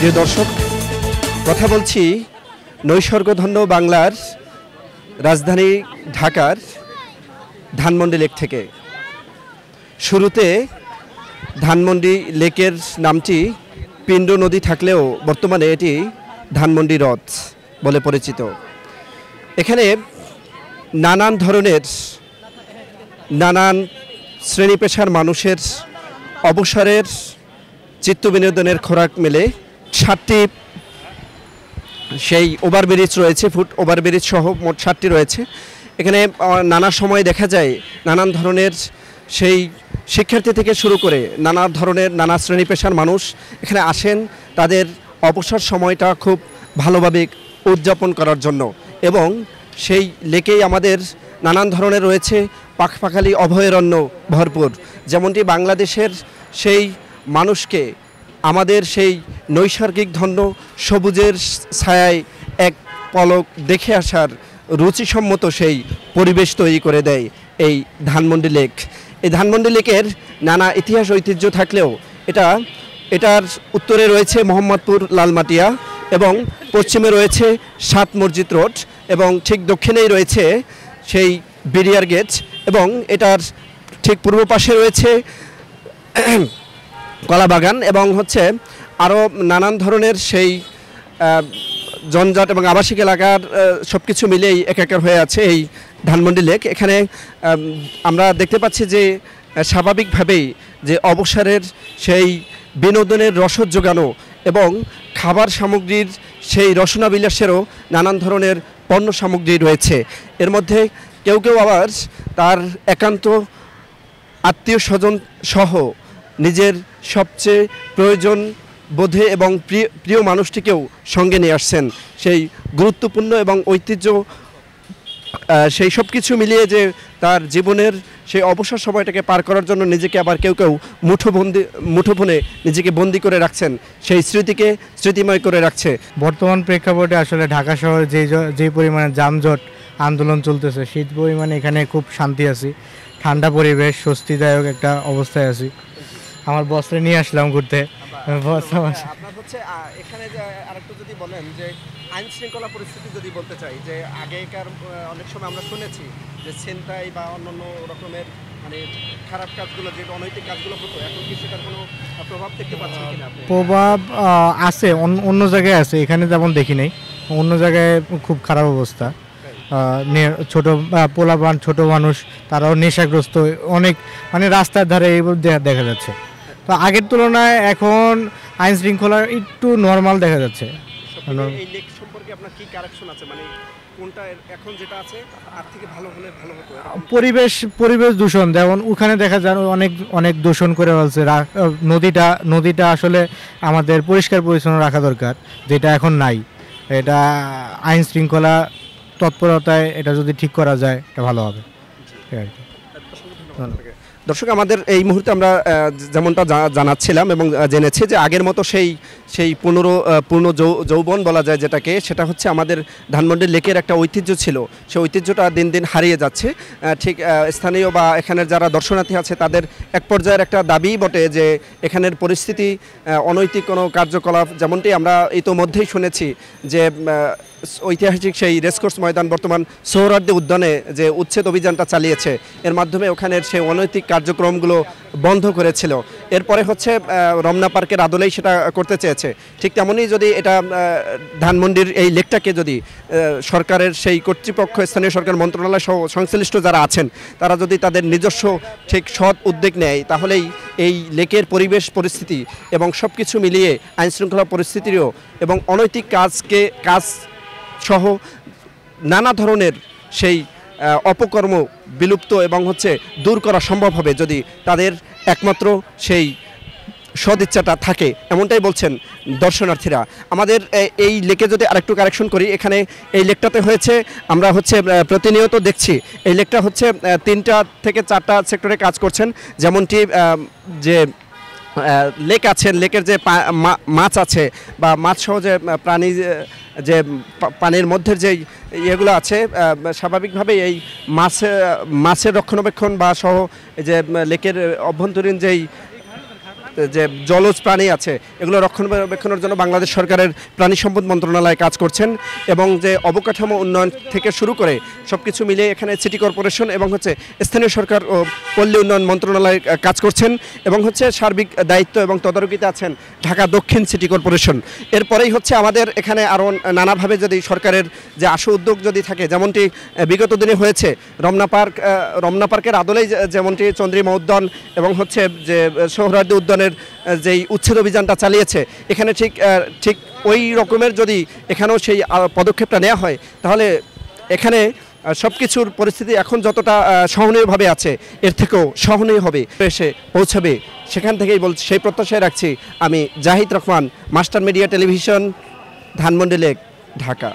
প্রিয় দর্শক, কথা বলছি নৈসর্গধন্য বাংলার রাজধানী ঢাকার ধানমন্ডি লেক থেকে। শুরুতে ধানমন্ডি লেকের নামটি পিণ্ড নদী থাকলেও বর্তমানে এটি ধানমন্ডি হ্রদ বলে পরিচিত। এখানে নানান ধরনের নানান শ্রেণী পেশার মানুষের অবসরের চিত্ত বিনোদনের খোরাক মেলে। 7টি সেই ওভারব্রিজ রয়েছে, ফুট ওভারব্রিজ সহ মোট 7টি রয়েছে। এখানে নানা সময় দেখা যায় নানান ধরনের সেই শিক্ষার্থী থেকে শুরু করে নানা ধরনের নানা শ্রেণী পেশার মানুষ এখানে আসেন তাদের অবসর সময়টা খুব ভালোভাবে উদযাপন করার জন্য। এবং সেই লেকেই আমাদের নানান ধরনের রয়েছে পাখপাখালি অভয়ারণ্য ভরপুর। যেমনটি বাংলাদেশের সেই মানুষকে আমাদের সেই নৈসর্গিক ধন্য সবুজের ছায়ায় এক পলক দেখে আসার রুচিসম্মত সেই পরিবেশ তৈরি করে দেয় এই ধানমন্ডি লেক। এই ধানমন্ডি লেকের নানা ইতিহাস ঐতিহ্য থাকলেও এটার উত্তরে রয়েছে মোহাম্মদপুর লালমাটিয়া এবং পশ্চিমে রয়েছে 7 মসজিদ রোড এবং ঠিক দক্ষিণেই রয়েছে সেই বিরিয়ার গেট এবং এটার ঠিক পূর্ব পাশে রয়েছে কলাবাগান এবং আরও নানান ধরনের সেই জঞ্জাট এবং আবাসিক এলাকার সব কিছু মিলেই একাকার হয়ে আছে এই ধানমন্ডি লেক। এখানে আমরা দেখতে পাচ্ছি যে স্বাভাবিকভাবেই যে অবসরের সেই বিনোদনের রসদ জোগানো এবং খাবার সামগ্রীর সেই রসনাবিলাসেরও নানান ধরনের পণ্য সামগ্রী রয়েছে। এর মধ্যে কেউ কেউ আবার তার একান্ত আত্মীয় স্বজন সহ নিজের সবচেয়ে প্রয়োজন বোধে এবং প্রিয় মানুষটিকেও সঙ্গে নিয়ে আসছেন। সেই গুরুত্বপূর্ণ এবং ঐতিহ্য সেই সব কিছু মিলিয়ে যে তার জীবনের সেই অবসর সময়টাকে পার করার জন্য নিজেকে আবার কেউ কেউ মুঠোফোনে নিজেকে বন্দি করে রাখছেন, সেই স্মৃতিকে স্মৃতিময় করে রাখছে। বর্তমান প্রেক্ষাপটে আসলে ঢাকা শহরে যে পরিমাণে যানজট আন্দোলন চলতেছে সেই পরিমাণে এখানে খুব শান্তি আছি, ঠান্ডা পরিবেশ, স্বস্তিদায়ক একটা অবস্থায় আছি। আমার বসরে নিয়ে আসলাম ঘুরতে। এখানে আরেকটু যদি বলেন যে আইন শৃঙ্খলা পরিস্থিতি যদি বলতে চাই, যে আগেকার অনেক সময় আমরা শুনেছি যে ছিনতাই বা অন্যান্য রকমের মানে খারাপ কাজগুলো, যে অনৈতিক কাজগুলো হতো, এখন কি সেটার কোনো প্রভাব দেখতে পাচ্ছেন কিনা? প্রভাব আছে, অন্য জায়গায় আছে, এখানে যেমন দেখি নাই। অন্য জায়গায় খুব খারাপ অবস্থা। ছোট পোলাপান, ছোট মানুষ, তারাও নেশাগ্রস্ত অনেক, মানে রাস্তার ধারে এইগুলো দেখা যাচ্ছে। তো আগের তুলনায় এখন আইন শৃঙ্খলা একটু নর্মাল দেখা যাচ্ছে। এই লেক সম্পর্কে আপনার কি কারেকশন আছে, মানে কোনটা এখন যেটা আছে তার থেকে ভালো হলে ভালো হতো? পরিবেশ দূষণ, যেমন ওখানে দেখা যায় অনেক দূষণ করে ফেলছে। নদীটা আসলে আমাদের পরিষ্কার পরিচ্ছন্ন রাখা দরকার, যেটা এখন নাই। এটা আইন শৃঙ্খলা তৎপরতায় এটা যদি ঠিক করা যায় এটা ভালো হবে। দর্শক, আমাদের এই মুহূর্তে আমরা যেমনটা জানাচ্ছিলাম এবং জেনেছি যে আগের মতো সেই পূর্ণ যৌবন বলা যায় যেটাকে, সেটা হচ্ছে আমাদের ধানমন্ডি লেকের একটা ঐতিহ্য ছিল। সেই ঐতিহ্যটা দিন দিন হারিয়ে যাচ্ছে। ঠিক স্থানীয় বা এখানের যারা দর্শনার্থী আছে তাদের এক পর্যায়ের একটা দাবিই বটে যে এখানের পরিস্থিতি, অনৈতিক কোনো কার্যকলাপ, যেমনটি আমরা ইতোমধ্যেই শুনেছি যে ঐতিহাসিক সেই রেসকোর্স ময়দান বর্তমান সোহরাওয়ার্দী উদ্যানে যে উচ্ছেদ অভিযানটা চালিয়েছে, এর মাধ্যমে ওখানের সেই অনৈতিক কার্যক্রমগুলো বন্ধ করেছিল। এরপরে রমনা পার্কের আদলেই সেটা করতে চেয়েছে। ঠিক তেমনই যদি এটা ধানমন্ডির এই লেকটাকে যদি সরকারের সেই কর্তৃপক্ষ, স্থানীয় সরকার মন্ত্রণালয় সহ সংশ্লিষ্ট যারা আছেন তারা যদি তাদের নিজস্ব ঠিক সৎ উদ্যোগ নেয়, তাহলেই এই লেকের পরিবেশ পরিস্থিতি এবং সব কিছু মিলিয়ে আইনশৃঙ্খলা পরিস্থিতিরও এবং অনৈতিক কাজ সহ নানা ধরনের সেই অপকর্ম বিলুপ্ত এবং দূর করা সম্ভব হবে যদি তাদের একমাত্র সেই সদিচ্ছাটা থাকে, এমনটাই বলছেন দর্শনার্থীরা। আমাদের এই লেকে যদি আরেকটু কারেকশন করি, এখানে এই লেকটাতে আমরা প্রতিনিয়ত দেখছি এই লেকটা 3টা থেকে 4টা সেক্টরে কাজ করছেন। যেমনটি যে লেক আছে, লেকের যে মাছ আছে বা মাছ সহ যে প্রাণী, যে পানির মধ্যে যে ইয়েগুলো আছে, স্বাভাবিকভাবেই এই মাছের রক্ষণাবেক্ষণ বা সহ যে লেকের অভ্যন্তরীণ যেই যে জলজ প্রাণী আছে এগুলো রক্ষণাবেক্ষণের জন্য বাংলাদেশ সরকারের প্রাণী সম্পদ মন্ত্রণালয় কাজ করছেন এবং যে অবকাঠামো উন্নয়ন থেকে শুরু করে সব কিছু মিলিয়ে এখানে সিটি কর্পোরেশন এবং হচ্ছে স্থানীয় সরকার ও পল্লী উন্নয়ন মন্ত্রণালয় কাজ করছেন এবং হচ্ছে সার্বিক দায়িত্ব এবং তদারকিতে আছেন ঢাকা দক্ষিণ সিটি কর্পোরেশন। এরপরেই হচ্ছে আমাদের এখানে আরও নানাভাবে যদি সরকারের যে আশু উদ্যোগ যদি থাকে, যেমনটি বিগত দিনে হয়েছে রমনা পার্কের আদলেই যেমনটি চন্দ্রিমা উদ্যান এবং হচ্ছে যে সোহরাওয়ার্দী উদ্যানের যেই উচ্ছেদ অভিযানটা চালিয়েছে, এখানে ঠিক ওই রকমের যদি এখানেও সেই পদক্ষেপটা নেওয়া হয় তাহলে এখানে সব কিছুর পরিস্থিতি এখন যতটা সহনীয়ভাবে আছে এর থেকেও সহনীয় হবে, এসে পৌঁছাবে। সেখান থেকেই সেই প্রত্যাশায় রাখছি আমি Zahid Rahman, master media television, Dhanmondi lake, Dhaka.